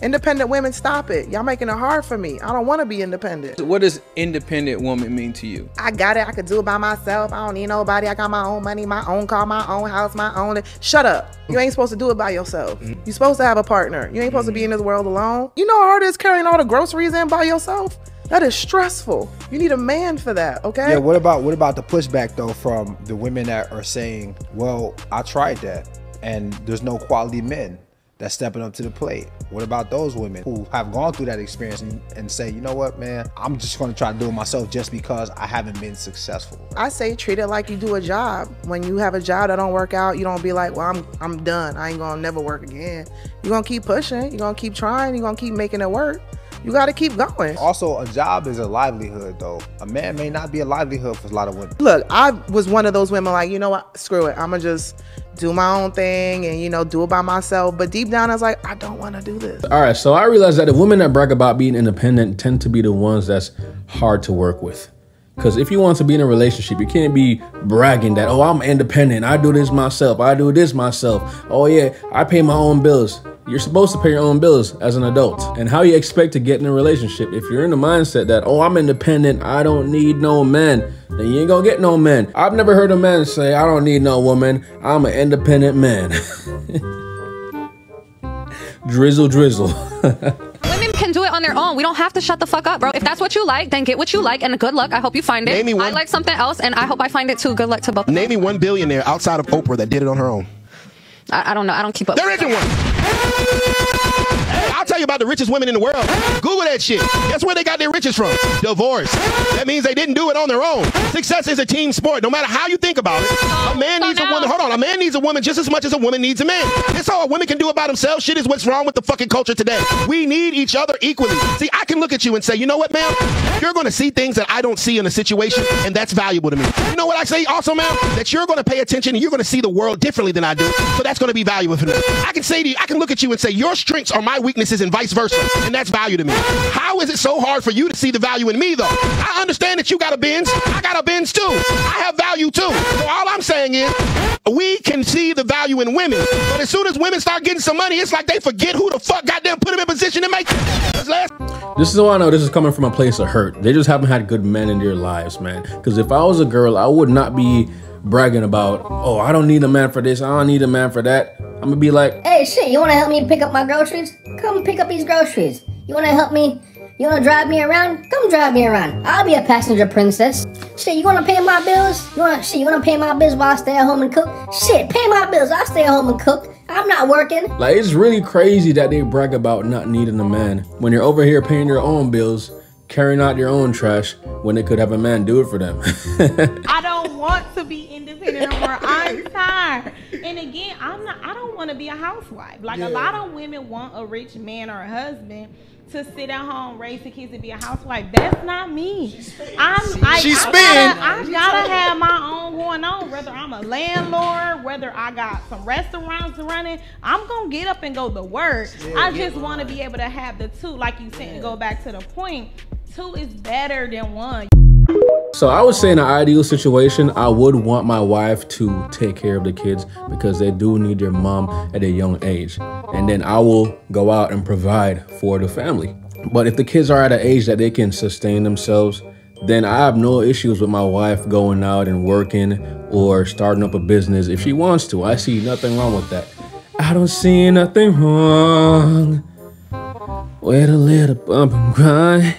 Independent women, stop it. Y'all making it hard for me. I don't want to be independent. What does independent woman mean to you? I got it. I could do it by myself. I don't need nobody. I got my own money, my own car, my own house, my own... Shut up. You ain't supposed to do it by yourself. You're supposed to have a partner. You ain't supposed to be in this world alone. You know how hard it is carrying all the groceries in by yourself? That is stressful. You need a man for that, okay? Yeah, what about the pushback though from the women that are saying, well, I tried that and there's no quality men that's stepping up to the plate? What about those women who have gone through that experience and say, you know what, man, I'm just gonna try to do it myself just because I haven't been successful? I say treat it like you do a job. When you have a job that don't work out, you don't be like, well, I'm done. I ain't gonna never work again. You're gonna keep pushing. You're gonna keep trying. You're gonna keep making it work. You gotta keep going. Also, a job is a livelihood though. A man may not be a livelihood for a lot of women. Look, I was one of those women like, you know what, screw it. I'ma just do my own thing and, you know, do it by myself. But deep down, I was like, I don't wanna do this. All right, so I realized that the women that brag about being independent tend to be the ones that's hard to work with. Because if you want to be in a relationship, you can't be bragging that, oh, I'm independent. I do this myself. I do this myself. Oh, yeah, I pay my own bills. You're supposed to pay your own bills as an adult. And how you expect to get in a relationship if you're in the mindset that, oh, I'm independent, I don't need no man, then you ain't gonna get no man. I've never heard a man say, I don't need no woman, I'm an independent man. Drizzle, drizzle. Women can do it on their own. We don't have to shut the fuck up, bro. If that's what you like, then get what you like, and good luck. I hope you find it. I like something else, and I hope I find it too. Good luck to both. Name me one billionaire outside of Oprah that did it on her own. I don't know. I don't keep up. There isn't one. I'll tell you about the richest women in the world. Google that shit. Guess where they got their riches from? Divorce. That means they didn't do it on their own. Success is a team sport. No matter how you think about it, a man needs a woman. Hold on. A man needs a woman just as much as a woman needs a man. That's all women can do it by themselves. Shit is what's wrong with the fucking culture today. We need each other equally. See, I can look at you and say, you know what, man? You're going to see things that I don't see in a situation, and that's valuable to me. You know what I say also, man? That you're going to pay attention and you're going to see the world differently than I do. So that's going to be valuable for me. I can say to you, I can look at you and say, your strengths are my weaknesses and vice versa. And that's value to me. How is it so hard for you to see the value in me, though? I understand that you got a Benz. I got a Benz, too. I have value, too. So all I'm saying is, we can see the value in women. But as soon as women start getting some money, it's like they forget who the fuck goddamn put them in position to make it. This is why I know this is coming from a place of hurt. They just haven't had good men in their lives, man. Because if I was a girl, I would not be bragging about, oh, I don't need a man for this, I don't need a man for that. I'm gonna be like, hey, shit, you wanna help me pick up my groceries? Come pick up these groceries. You wanna help me? You wanna drive me around? Come drive me around. I'll be a passenger princess. Shit, you wanna pay my bills? You wanna pay my bills while I stay at home and cook? Shit, pay my bills, I'll stay at home and cook. I'm not working. Like, it's really crazy that they brag about not needing a man when you're over here paying your own bills, carrying out your own trash, when they could have a man do it for them. I don't want to be independent no more. I'm tired. And again, I don't want to be a housewife. Like, a lot of women want a rich man or a husband to sit at home, raise the kids, and be a housewife. That's not me. I gotta have my own going on. Whether I'm a landlord, whether I got some restaurants running, I'm gonna get up and go to work. I just want to be able to have the two. Like you said, to go back to the point, two is better than one. So I would say in an ideal situation, I would want my wife to take care of the kids because they do need their mom at a young age. And then I will go out and provide for the family. But if the kids are at an age that they can sustain themselves, then I have no issues with my wife going out and working or starting up a business if she wants to. I see nothing wrong with that. I don't see nothing wrong with a little bump and grind.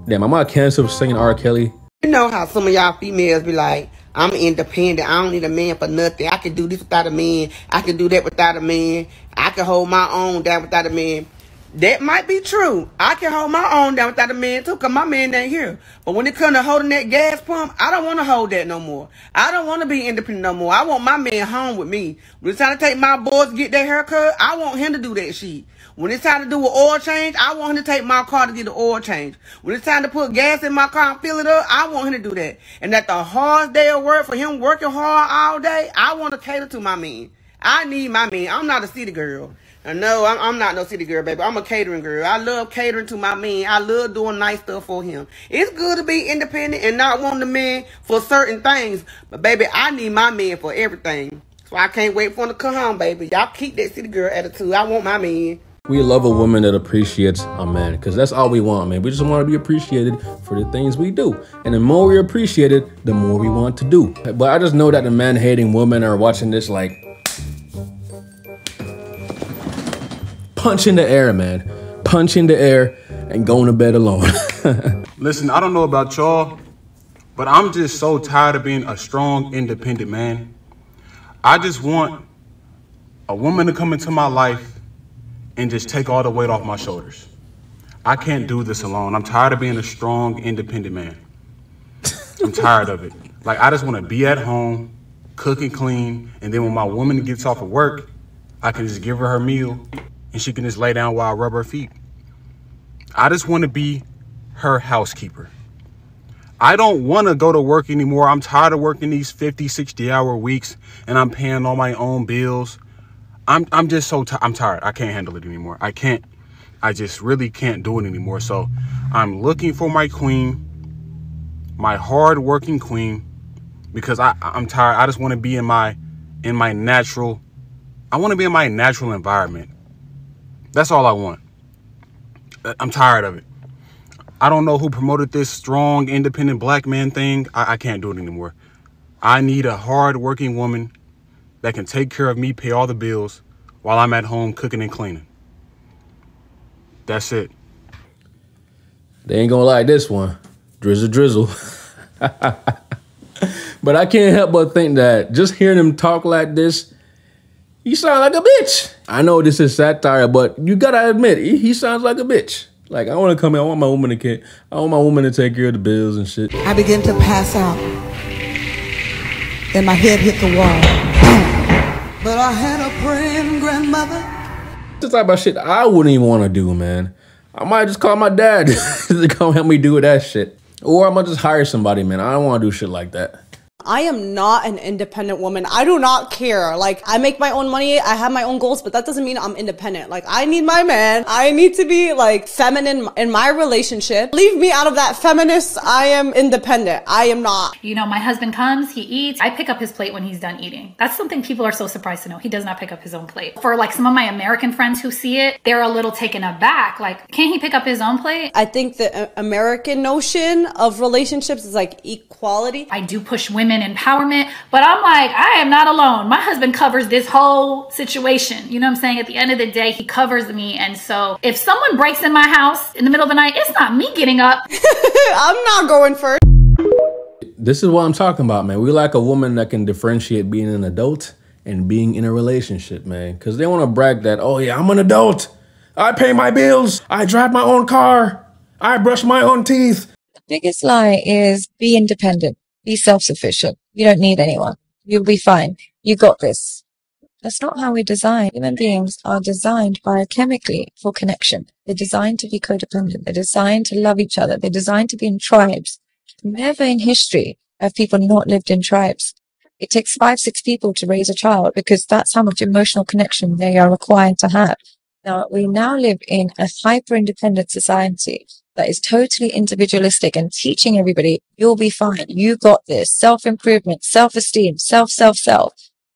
Damn, I'm not canceled for singing R. Kelly. You know how some of y'all females be like, I'm independent. I don't need a man for nothing. I can do this without a man. I can do that without a man. I can hold my own down without a man. That might be true. I can hold my own down without a man too, because my man ain't here. But when it comes to holding that gas pump, I don't want to hold that no more. I don't want to be independent no more. I want my man home with me. When it's time to take my boys to get their haircut, I want him to do that shit. When it's time to do an oil change, I want him to take my car to get the oil change. When it's time to put gas in my car and fill it up, I want him to do that. And at the hardest day of work, for him working hard all day, I want to cater to my man. I need my man. I'm not a city girl. No, I'm not no city girl, baby. I'm a catering girl. I love catering to my man. I love doing nice stuff for him. It's good to be independent and not want the man for certain things. But, baby, I need my man for everything. So I can't wait for him to come home, baby. Y'all keep that city girl attitude. I want my man. We love a woman that appreciates a man, because that's all we want, man. We just want to be appreciated for the things we do. And the more we appreciate it, the more we want to do. But I just know that the man-hating women are watching this like, punch in the air, man. Punch in the air and going to bed alone. Listen, I don't know about y'all, but I'm just so tired of being a strong, independent man. I just want a woman to come into my life and just take all the weight off my shoulders. I can't do this alone. I'm tired of being a strong, independent man. I'm tired of it. Like, I just want to be at home, cook and clean, and then when my woman gets off of work, I can just give her her meal and she can just lay down while I rub her feet. I just want to be her housekeeper. I don't want to go to work anymore. I'm tired of working these 50, 60-hour weeks and I'm paying all my own bills. I'm just so I'm tired. I can't handle it anymore. I just really can't do it anymore. So I'm looking for my queen, my hard-working queen, because I'm tired. I just want to be in my natural, I want to be in my natural environment. That's all I want. I'm tired of it. I don't know who promoted this strong, independent black man thing. I can't do it anymore. I need a hard-working woman that can take care of me, pay all the bills while I'm at home cooking and cleaning. That's it. They ain't gonna like this one. Drizzle, drizzle. But I can't help but think that just hearing him talk like this, he sounds like a bitch. I know this is satire, but you gotta admit, he sounds like a bitch. Like, I wanna come in, I want my woman to take care of the bills and shit. I began to pass out and my head hit the wall. But I had a praying grandmother. This type of shit I wouldn't even want to do, man. I might just call my dad to come help me do that shit. Or I might just hire somebody, man. I don't want to do shit like that. I am not an independent woman. I do not care. Like, I make my own money, I have my own goals, but that doesn't mean I'm independent. Like, I need my man. I need to be, like, feminine in my relationship. Leave me out of that feminist. I am independent. I am not. You know, my husband comes, he eats. I pick up his plate when he's done eating. That's something people are so surprised to know. He does not pick up his own plate. For, like, some of my American friends who see it, they're a little taken aback. Like, can't he pick up his own plate? I think the American notion of relationships is, like, equality. I do push women empowerment, but I'm like, I am not alone. My husband covers this whole situation. You know what I'm saying? At the end of the day, he covers me. And so if someone breaks in my house in the middle of the night, it's not me getting up. I'm not going first. This is what I'm talking about, man. We like a woman that can differentiate being an adult and being in a relationship, man. Because they want to brag that, oh yeah, I'm an adult. I pay my bills. I drive my own car. I brush my own teeth. The biggest lie is be independent. Be self-sufficient. You don't need anyone. You'll be fine. You got this. That's not how we're designed. Human beings are designed biochemically for connection. They're designed to be codependent. They're designed to love each other. They're designed to be in tribes. Never in history have people not lived in tribes. It takes 5-6 people to raise a child because that's how much emotional connection they are required to have. Now, we now live in a hyper-independent society that is totally individualistic and teaching everybody, you'll be fine, you got this, self-improvement, self-esteem, self,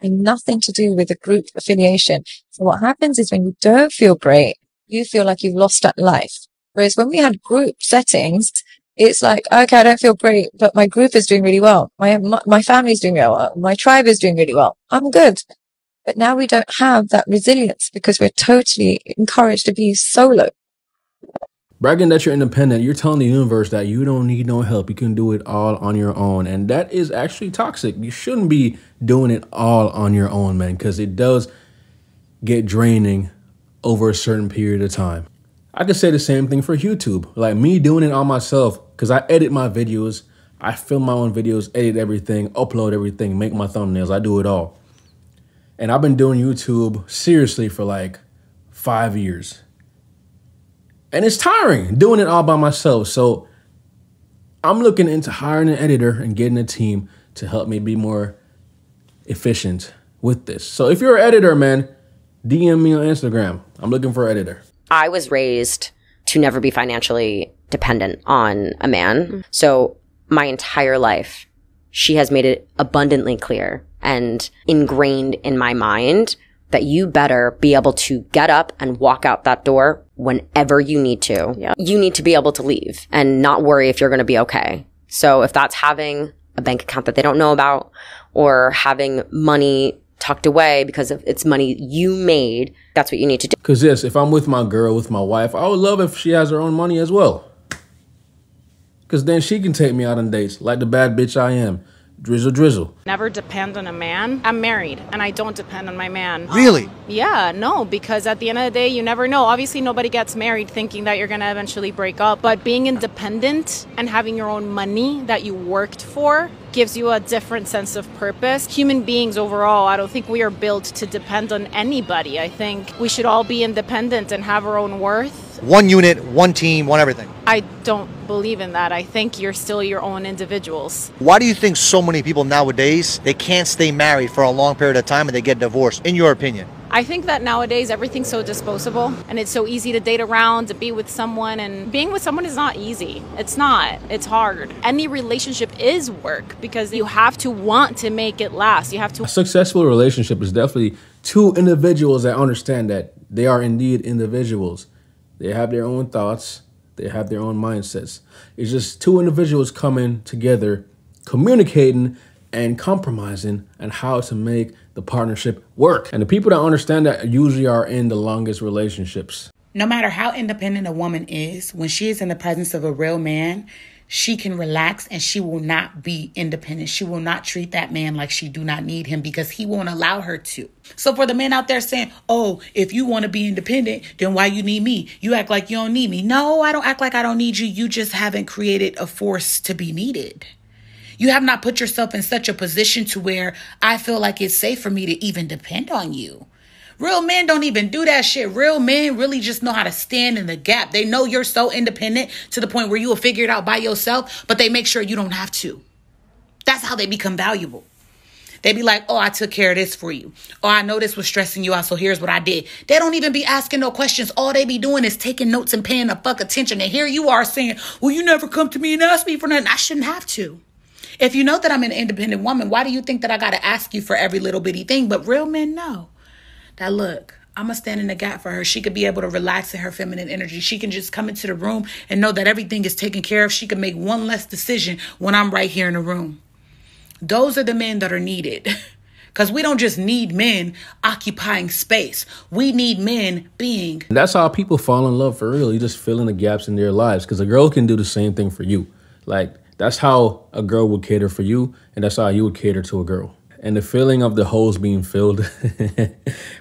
and nothing to do with the group affiliation. So what happens is when you don't feel great, you feel like you've lost that life. Whereas when we had group settings, it's like, okay, I don't feel great, but my group is doing really well. My family's doing really well. My tribe is doing really well. I'm good. But now we don't have that resilience because we're totally encouraged to be solo. Bragging that you're independent, you're telling the universe that you don't need no help. You can do it all on your own. And that is actually toxic. You shouldn't be doing it all on your own, man, because it does get draining over a certain period of time. I could say the same thing for YouTube. Like me doing it on myself, because I edit my videos. I film my own videos, edit everything, upload everything, make my thumbnails. I do it all. And I've been doing YouTube seriously for like 5 years. And it's tiring doing it all by myself. So I'm looking into hiring an editor and getting a team to help me be more efficient with this. So if you're an editor, man, DM me on Instagram. I'm looking for an editor. I was raised to never be financially dependent on a man. So my entire life, she has made it abundantly clear and ingrained in my mind that you better be able to get up and walk out that door whenever you need to. Yeah. You need to be able to leave and not worry if you're going to be okay. So if that's having a bank account that they don't know about, or having money tucked away because it's money you made, that's what you need to do. Because yes, if I'm with my girl, with my wife, I would love if she has her own money as well. Because then she can take me out on dates like the bad bitch I am. Drizzle, drizzle. Never depend on a man. I'm married and I don't depend on my man. Really? Yeah, no, because at the end of the day, you never know. Obviously, nobody gets married thinking that you're going to eventually break up. But being independent and having your own money that you worked for gives you a different sense of purpose. Human beings overall, I don't think we are built to depend on anybody. I think we should all be independent and have our own worth. One unit, one team, one everything. I don't believe in that. I think you're still your own individuals. Why do you think so many people nowadays, they can't stay married for a long period of time and they get divorced, in your opinion? I think that nowadays everything's so disposable and it's so easy to date around, to be with someone, and being with someone is not easy. It's not. It's hard. Any relationship is work because you have to want to make it last. You have to. A successful relationship is definitely two individuals that understand that they are indeed individuals. They have their own thoughts. They have their own mindsets. It's just two individuals coming together, communicating and compromising on how to make the partnership work. And the people that understand that usually are in the longest relationships. No matter how independent a woman is, when she is in the presence of a real man, she can relax and she will not be independent. She will not treat that man like she do not need him because he won't allow her to. So for the men out there saying, oh, if you want to be independent, then why you need me? You act like you don't need me. No, I don't act like I don't need you. You just haven't created a force to be needed. You have not put yourself in such a position to where I feel like it's safe for me to even depend on you. Real men don't even do that shit. Real men really just know how to stand in the gap. They know you're so independent to the point where you will figure it out by yourself, but they make sure you don't have to. That's how they become valuable. They be like, oh, I took care of this for you. Oh, I know this was stressing you out, so here's what I did. They don't even be asking no questions. All they be doing is taking notes and paying the fuck attention. And here you are saying, well, you never come to me and ask me for nothing. I shouldn't have to. If you know that I'm an independent woman, why do you think that I got to ask you for every little bitty thing? But real men know that, look, I'm going to stand in the gap for her. She could be able to relax in her feminine energy. She can just come into the room and know that everything is taken care of. She can make one less decision when I'm right here in the room. Those are the men that are needed. Because we don't just need men occupying space. We need men being. That's how people fall in love for real. You just fill in the gaps in their lives. Because a girl can do the same thing for you. Like, that's how a girl would cater for you. And that's how you would cater to a girl. And the feeling of the holes being filled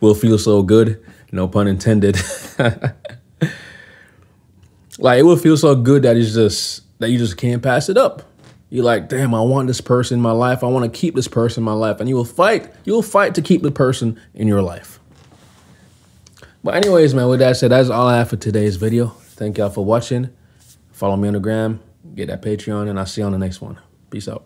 will feel so good. No pun intended. Like, it will feel so good that you just can't pass it up. You're like, damn, I want this person in my life. I want to keep this person in my life. And you will fight. You will fight to keep the person in your life. But anyways, man, with that said, that's all I have for today's video. Thank y'all for watching. Follow me on the gram. Get that Patreon. And I'll see you on the next one. Peace out.